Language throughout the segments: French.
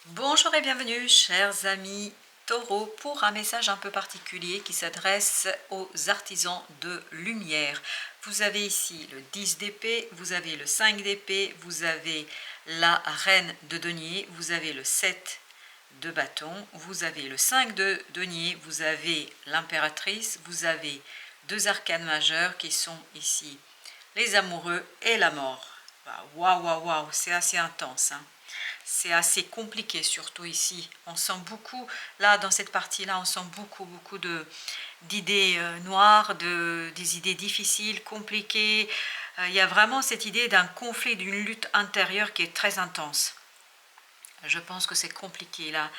Bonjour et bienvenue chers amis taureaux pour un message un peu particulier qui s'adresse aux artisans de lumière. Vous avez ici le 10 d'épée, vous avez le 5 d'épée, vous avez la reine de denier, vous avez le 7 de bâton, vous avez le 5 de denier, vous avez l'impératrice, vous avez deux arcanes majeures qui sont ici les amoureux et la mort. Waouh, waouh, waouh, c'est assez intense, hein. C'est assez compliqué, surtout ici. On sent beaucoup, là, dans cette partie-là, on sent beaucoup d'idées noires, des idées difficiles, compliquées. Il y a vraiment cette idée d'un conflit, d'une lutte intérieure qui est très intense. Je pense que c'est compliqué là.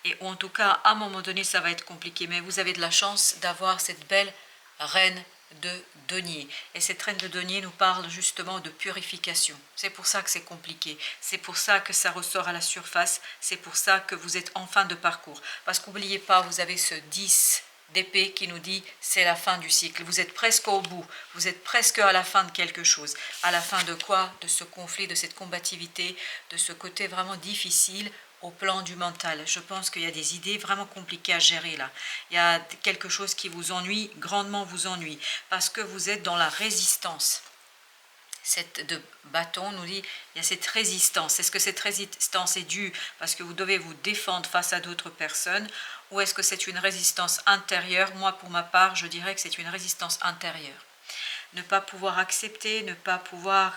Et en tout cas, à un moment donné, ça va être compliqué. Mais vous avez de la chance d'avoir cette belle reine de denier. Et cette reine de denier nous parle justement de purification. C'est pour ça que c'est compliqué. C'est pour ça que ça ressort à la surface. C'est pour ça que vous êtes en fin de parcours. Parce qu'oubliez pas, vous avez ce 10 d'épée qui nous dit c'est la fin du cycle. Vous êtes presque au bout, vous êtes presque à la fin de quelque chose. À la fin de quoi? De ce conflit, de cette combativité, de ce côté vraiment difficile au plan du mental. Je pense qu'il y a des idées vraiment compliquées à gérer là. Il y a quelque chose qui vous ennuie, grandement vous ennuie, parce que vous êtes dans la résistance. Cette de bâton nous dit il y a cette résistance. Est-ce que cette résistance est due parce que vous devez vous défendre face à d'autres personnes, ou est-ce que c'est une résistance intérieure? Moi, pour ma part, je dirais que c'est une résistance intérieure. Ne pas pouvoir accepter, ne pas pouvoir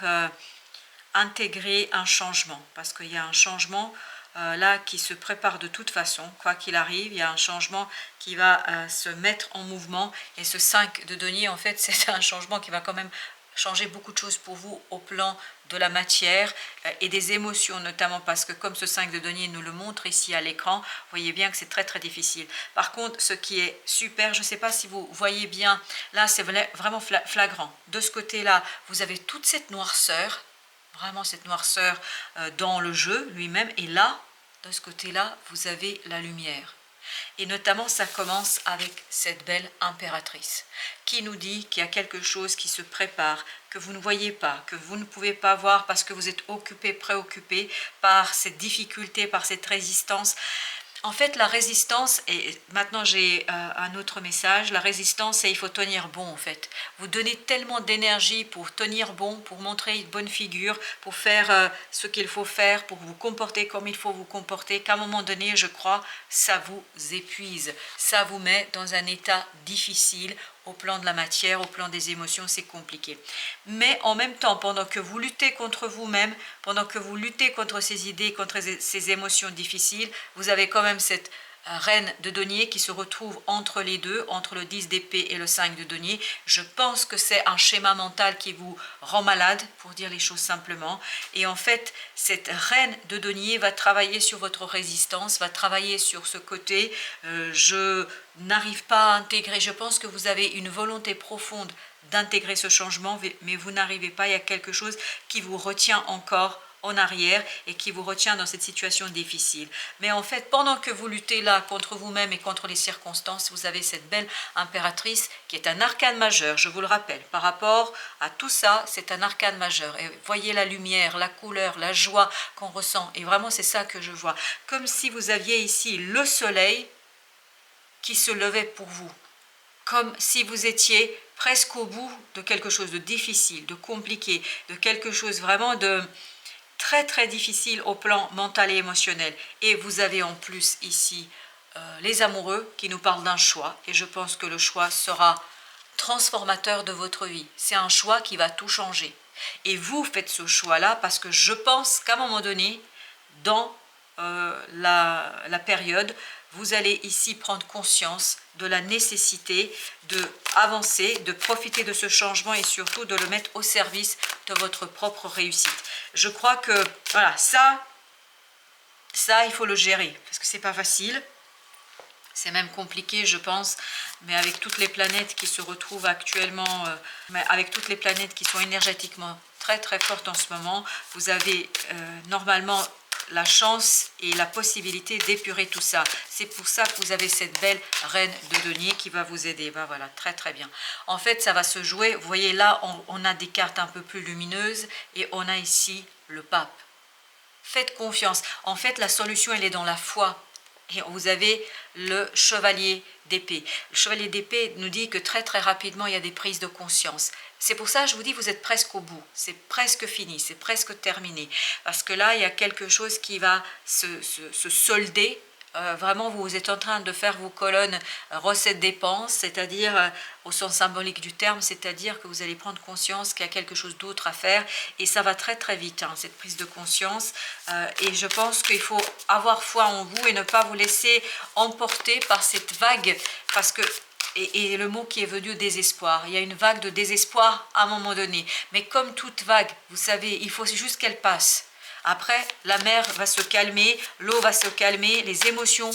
intégrer un changement, parce qu'il y a un changement là qui se prépare de toute façon, quoi qu'il arrive. Il y a un changement qui va se mettre en mouvement, et ce 5 de denier, en fait, c'est un changement qui va quand même changer beaucoup de choses pour vous au plan de la matière et des émotions, notamment parce que comme ce 5 de denier nous le montre ici à l'écran, vous voyez bien que c'est très difficile. Par contre, ce qui est super, je ne sais pas si vous voyez bien, là c'est vraiment flagrant. De ce côté-là, vous avez toute cette noirceur, vraiment cette noirceur dans le jeu lui-même, et là, de ce côté-là, vous avez la lumière. Et notamment, ça commence avec cette belle impératrice qui nous dit qu'il y a quelque chose qui se prépare, que vous ne voyez pas, que vous ne pouvez pas voir parce que vous êtes occupé, préoccupé par cette difficulté, par cette résistance. En fait, la résistance, et maintenant j'ai un autre message, la résistance, c'est il faut tenir bon en fait. Vous donnez tellement d'énergie pour tenir bon, pour montrer une bonne figure, pour faire ce qu'il faut faire, pour vous comporter comme il faut vous comporter, qu'à un moment donné, je crois, ça vous épuise. Ça vous met dans un état difficile au plan de la matière, au plan des émotions, c'est compliqué. Mais en même temps, pendant que vous luttez contre vous-même, pendant que vous luttez contre ces idées, contre ces émotions difficiles, vous avez quand même cette reine de denier qui se retrouve entre les deux, entre le 10 d'épée et le 5 de denier. Je pense que c'est un schéma mental qui vous rend malade, pour dire les choses simplement. Et en fait, cette reine de denier va travailler sur votre résistance, va travailler sur ce côté je n'arrive pas à intégrer. Je pense que vous avez une volonté profonde d'intégrer ce changement, mais vous n'arrivez pas. Il y a quelque chose qui vous retient encore en arrière et qui vous retient dans cette situation difficile. Mais en fait, pendant que vous luttez là contre vous-même et contre les circonstances, vous avez cette belle impératrice qui est un arcane majeur, je vous le rappelle. Par rapport à tout ça, c'est un arcane majeur. Et voyez la lumière, la couleur, la joie qu'on ressent. Et vraiment, c'est ça que je vois. Comme si vous aviez ici le soleil qui se levait pour vous. Comme si vous étiez presque au bout de quelque chose de difficile, de compliqué, de quelque chose vraiment de très difficile au plan mental et émotionnel. Et vous avez en plus ici les amoureux qui nous parlent d'un choix. Et je pense que le choix sera transformateur de votre vie. C'est un choix qui va tout changer. Et vous faites ce choix-là parce que je pense qu'à un moment donné, dans la période, vous allez ici prendre conscience de la nécessité d'avancer, de profiter de ce changement et surtout de le mettre au service de votre propre réussite. Je crois que voilà, ça il faut le gérer parce que c'est pas facile. C'est même compliqué, je pense, mais avec toutes les planètes qui se retrouvent actuellement, avec toutes les planètes qui sont énergétiquement très fortes en ce moment, vous avez normalement la chance et la possibilité d'épurer tout ça. C'est pour ça que vous avez cette belle reine de denier qui va vous aider. Ben voilà, très bien. En fait, ça va se jouer. Vous voyez là, on a des cartes un peu plus lumineuses et on a ici le pape. Faites confiance. En fait, la solution, elle est dans la foi. Et vous avez le chevalier d'épée. Le chevalier d'épée nous dit que très très rapidement, il y a des prises de conscience. C'est pour ça que je vous dis, vous êtes presque au bout. C'est presque fini, c'est presque terminé. Parce que là, il y a quelque chose qui va se solder. Vraiment, vous êtes en train de faire vos colonnes recettes-dépenses, c'est-à-dire au sens symbolique du terme, c'est-à-dire que vous allez prendre conscience qu'il y a quelque chose d'autre à faire et ça va très très vite, hein, cette prise de conscience. Et je pense qu'il faut avoir foi en vous et ne pas vous laisser emporter par cette vague, parce que et le mot qui est venu, désespoir. Il y a une vague de désespoir à un moment donné. Mais comme toute vague, vous savez, il faut juste qu'elle passe. Après, la mer va se calmer, l'eau va se calmer, les émotions,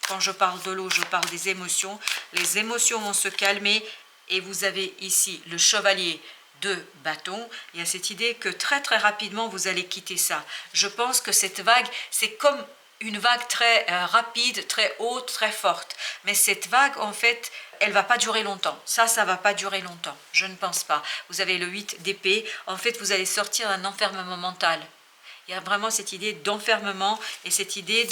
quand je parle de l'eau, je parle des émotions. Les émotions vont se calmer et vous avez ici le chevalier de bâton. Il y a cette idée que très très rapidement, vous allez quitter ça. Je pense que cette vague, c'est comme une vague très rapide, très haute, très forte. Mais cette vague, en fait, elle va pas durer longtemps. Ça va pas durer longtemps. Je ne pense pas. Vous avez le 8 d'épée. En fait, vous allez sortir d'un enfermement mental. Il y a vraiment cette idée d'enfermement et cette idée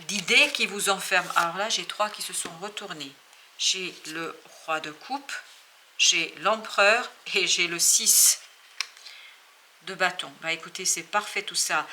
d'idées qui vous enferment. Alors là, j'ai 3 qui se sont retournés. J'ai le roi de coupe, j'ai l'empereur et j'ai le 6 de bâton. Bah écoutez, c'est parfait tout ça.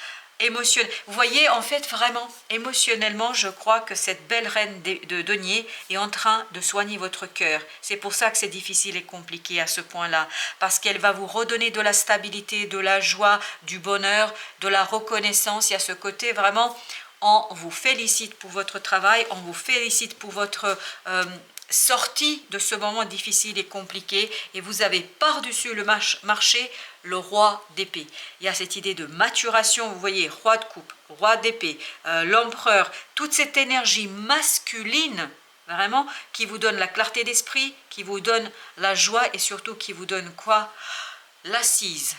Vous voyez, en fait, vraiment, émotionnellement, je crois que cette belle reine de denier est en train de soigner votre cœur. C'est pour ça que c'est difficile et compliqué à ce point-là, parce qu'elle va vous redonner de la stabilité, de la joie, du bonheur, de la reconnaissance. Il y a ce côté vraiment, on vous félicite pour votre travail, on vous félicite pour votre sortie de ce moment difficile et compliqué, et vous avez par-dessus le marché le roi d'épée. Il y a cette idée de maturation, vous voyez, roi de coupe, roi d'épée, l'empereur, toute cette énergie masculine, vraiment, qui vous donne la clarté d'esprit, qui vous donne la joie et surtout qui vous donne quoi? L'assise.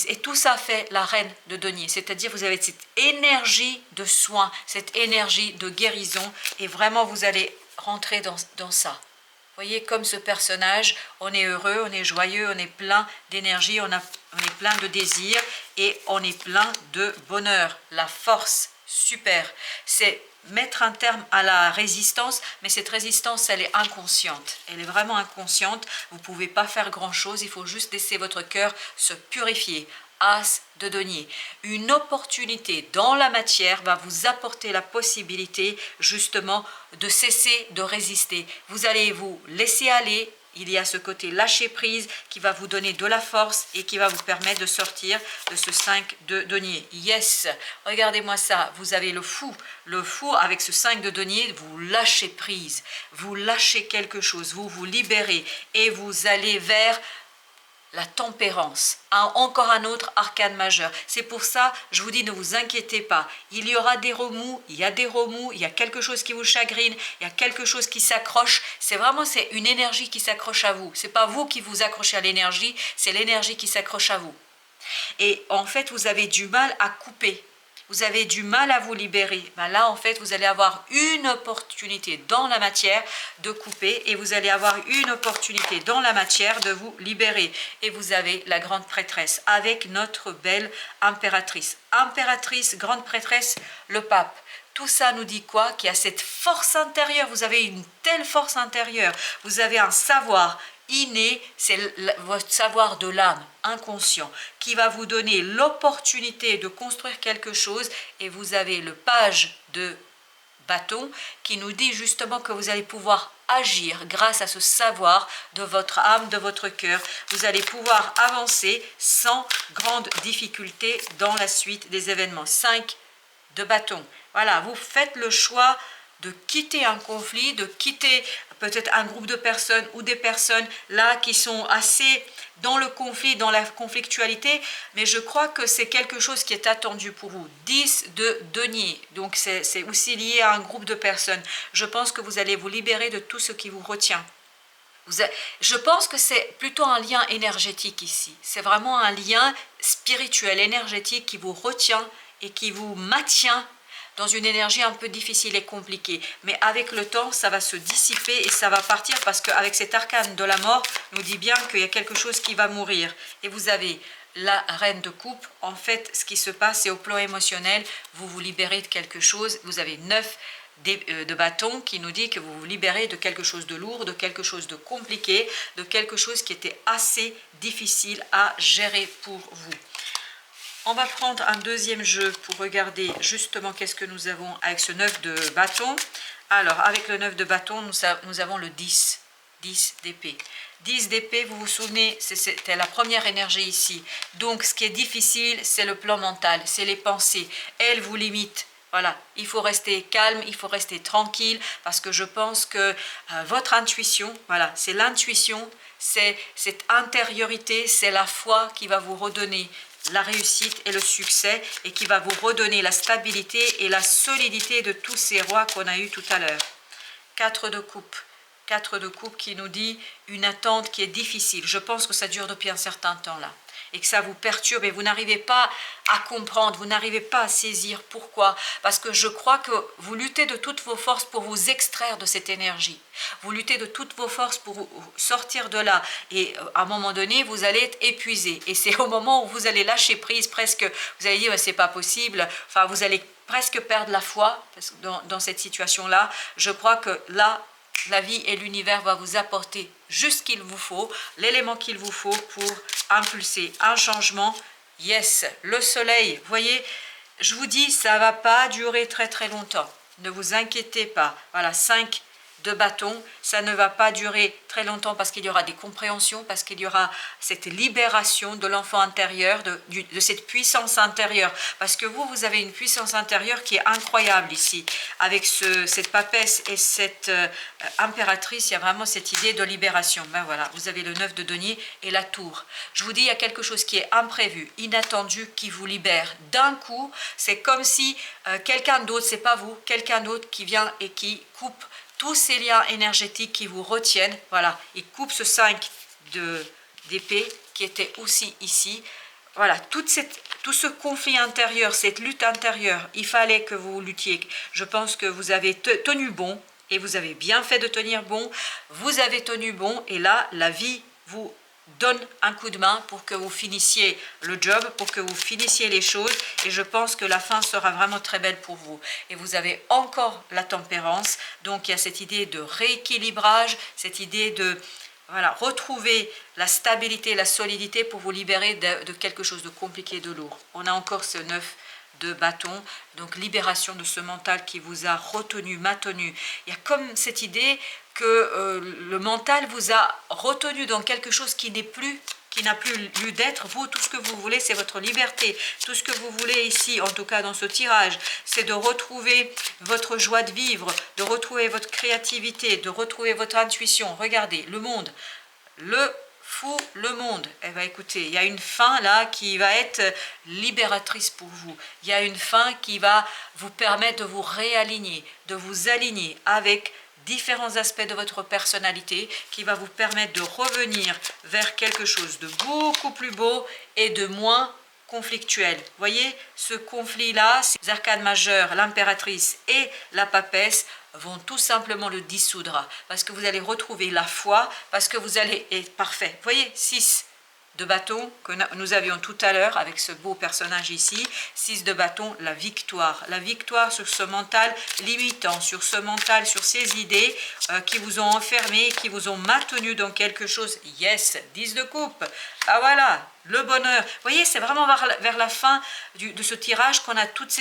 Et tout ça fait la reine de denier, c'est-à-dire vous avez cette énergie de soin, cette énergie de guérison, et vraiment vous allez rentrer dans ça. Vous voyez, comme ce personnage, on est heureux, on est joyeux, on est plein d'énergie, on est plein de désir et on est plein de bonheur. La force, super. C'est mettre un terme à la résistance, mais cette résistance, elle est inconsciente. Elle est vraiment inconsciente. Vous ne pouvez pas faire grand-chose, il faut juste laisser votre cœur se purifier. As de denier. Une opportunité dans la matière va vous apporter la possibilité justement de cesser de résister. Vous allez vous laisser aller. Il y a ce côté lâcher prise qui va vous donner de la force et qui va vous permettre de sortir de ce 5 de denier. Yes, regardez-moi ça, vous avez le fou. Le fou avec ce 5 de denier, vous lâchez prise, vous lâchez quelque chose, vous vous libérez et vous allez vers la tempérance, encore un autre arcane majeur. C'est pour ça, je vous dis, ne vous inquiétez pas. Il y aura des remous, il y a des remous, il y a quelque chose qui vous chagrine, il y a quelque chose qui s'accroche. C'est une énergie qui s'accroche à vous. C'est pas vous qui vous accrochez à l'énergie, c'est l'énergie qui s'accroche à vous. Et en fait, vous avez du mal à couper. Vous avez du mal à vous libérer. Ben là, en fait, vous allez avoir une opportunité dans la matière de couper et vous allez avoir une opportunité dans la matière de vous libérer. Et vous avez la grande prêtresse avec notre belle impératrice. Impératrice, grande prêtresse, le pape. Tout ça nous dit quoi? Qu'il y a cette force intérieure. Vous avez une telle force intérieure. Vous avez un savoir inné, c'est votre savoir de l'âme inconscient qui va vous donner l'opportunité de construire quelque chose. Et vous avez le page de bâton qui nous dit justement que vous allez pouvoir agir grâce à ce savoir de votre âme, de votre cœur. Vous allez pouvoir avancer sans grande difficulté dans la suite des événements. 5 de bâton. Voilà, vous faites le choix de quitter un conflit, de quitter peut-être un groupe de personnes ou des personnes là qui sont assez dans le conflit, dans la conflictualité, mais je crois que c'est quelque chose qui est attendu pour vous. 10 de denier, donc c'est aussi lié à un groupe de personnes. Je pense que vous allez vous libérer de tout ce qui vous retient. Je pense que c'est plutôt un lien énergétique ici. C'est vraiment un lien spirituel, énergétique qui vous retient et qui vous maintient dans une énergie un peu difficile et compliquée. Mais avec le temps, ça va se dissiper et ça va partir parce qu'avec cet arcane de la mort, nous dit bien qu'il y a quelque chose qui va mourir. Et vous avez la reine de coupe, en fait, ce qui se passe, c'est au plan émotionnel, vous vous libérez de quelque chose. Vous avez 9 de bâton qui nous dit que vous vous libérez de quelque chose de lourd, de quelque chose de compliqué, de quelque chose qui était assez difficile à gérer pour vous. On va prendre un deuxième jeu pour regarder justement qu'est-ce que nous avons avec ce 9 de bâton. Alors, avec le 9 de bâton, nous avons le 10 d'épée. 10 d'épée, vous vous souvenez, c'était la première énergie ici. Donc, ce qui est difficile, c'est le plan mental, c'est les pensées. Elles vous limitent. Voilà, il faut rester calme, il faut rester tranquille, parce que je pense que votre intuition, voilà, c'est l'intuition, c'est cette intériorité, c'est la foi qui va vous redonner la réussite et le succès, et qui va vous redonner la stabilité et la solidité de tous ces rois qu'on a eu tout à l'heure. 4 de coupe. 4 de coupe qui nous dit une attente qui est difficile. Je pense que ça dure depuis un certain temps là, et que ça vous perturbe, et vous n'arrivez pas à comprendre, vous n'arrivez pas à saisir pourquoi. Parce que je crois que vous luttez de toutes vos forces pour vous extraire de cette énergie. Vous luttez de toutes vos forces pour sortir de là, et à un moment donné, vous allez être épuisé. Et c'est au moment où vous allez lâcher prise, presque, vous allez dire, c'est pas possible, enfin, vous allez presque perdre la foi dans cette situation-là. Je crois que là, la vie et l'univers va vous apporter juste ce qu'il vous faut, l'élément qu'il vous faut pour impulser un changement. Yes, le soleil, vous voyez, je vous dis, ça ne va pas durer très très longtemps. Ne vous inquiétez pas. Voilà, 5 de bâton, ça ne va pas durer très longtemps, parce qu'il y aura des compréhensions, parce qu'il y aura cette libération de l'enfant intérieur, de cette puissance intérieure, parce que vous avez une puissance intérieure qui est incroyable ici, avec cette papesse et cette impératrice. Il y a vraiment cette idée de libération. Ben voilà, vous avez le 9 de denier et la tour. Je vous dis, il y a quelque chose qui est imprévu, inattendu, qui vous libère d'un coup. C'est comme si quelqu'un d'autre, c'est pas vous, quelqu'un d'autre qui vient et qui coupe tous ces liens énergétiques qui vous retiennent. Voilà, il coupe ce 5 d'épée qui était aussi ici. Voilà, tout ce conflit intérieur, cette lutte intérieure, il fallait que vous luttiez. Je pense que vous avez tenu bon, et vous avez bien fait de tenir bon. Vous avez tenu bon, et là, la vie vous donne un coup de main pour que vous finissiez le job, pour que vous finissiez les choses, et je pense que la fin sera vraiment très belle pour vous. Et vous avez encore la tempérance, donc il y a cette idée de rééquilibrage, cette idée de voilà, retrouver la stabilité, la solidité pour vous libérer de quelque chose de compliqué, de lourd. On a encore ce 9 de bâton, donc libération de ce mental qui vous a retenu, maintenu. Il y a comme cette idée que le mental vous a retenu dans quelque chose qui n'est plus, qui n'a plus lieu d'être. Vous, tout ce que vous voulez, c'est votre liberté. Tout ce que vous voulez ici, en tout cas dans ce tirage, c'est de retrouver votre joie de vivre, de retrouver votre créativité, de retrouver votre intuition. Regardez, le monde, le fou, le monde. Eh bien, écoutez, il y a une fin là qui va être libératrice pour vous. Il y a une fin qui va vous permettre de vous réaligner, de vous aligner avec différents aspects de votre personnalité, qui va vous permettre de revenir vers quelque chose de beaucoup plus beau et de moins conflictuel. Vous voyez, ce conflit-là, ces arcanes majeures, l'impératrice et la papesse, vont tout simplement le dissoudre, parce que vous allez retrouver la foi, parce que vous allez être parfait. Vous voyez, 6 de bâton que nous avions tout à l'heure avec ce beau personnage ici, 6 de bâton, la victoire sur ce mental limitant, sur ce mental, sur ces idées qui vous ont enfermé, qui vous ont maintenu dans quelque chose. Yes, 10 de coupe, ah voilà, le bonheur. Vous voyez, c'est vraiment vers la fin de ce tirage qu'on a toutes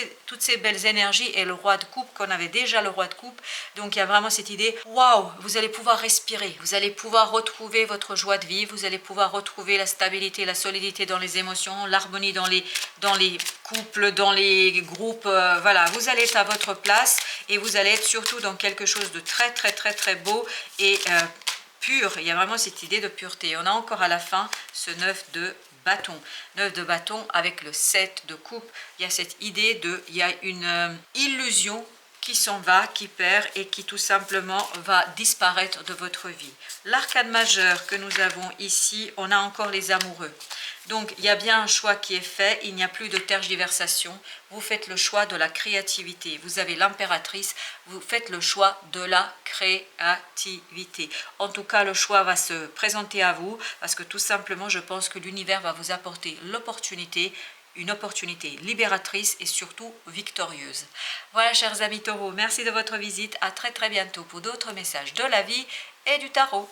ces belles énergies, et le roi de coupe, qu'on avait déjà le roi de coupe. Donc il y a vraiment cette idée, waouh, vous allez pouvoir respirer, vous allez pouvoir retrouver votre joie de vivre, vous allez pouvoir retrouver la stabilité, la solidité dans les émotions, l'harmonie dans les couples, dans les groupes. Voilà, vous allez être à votre place, et vous allez être surtout dans quelque chose de très très très très beau et pur. Il y a vraiment cette idée de pureté. On a encore à la fin ce 9 de bâton. 9 de bâton avec le 7 de coupe. Il y a cette idée il y a une illusion qui s'en va, qui perd et qui tout simplement va disparaître de votre vie. L'arcane majeur que nous avons ici, on a encore les amoureux. Donc il y a bien un choix qui est fait, il n'y a plus de tergiversation, vous faites le choix de la créativité. Vous avez l'impératrice, vous faites le choix de la créativité. En tout cas, le choix va se présenter à vous parce que tout simplement, je pense que l'univers va vous apporter l'opportunité, une opportunité libératrice et surtout victorieuse. Voilà, chers amis taureaux, merci de votre visite. À très bientôt pour d'autres messages de la vie et du tarot.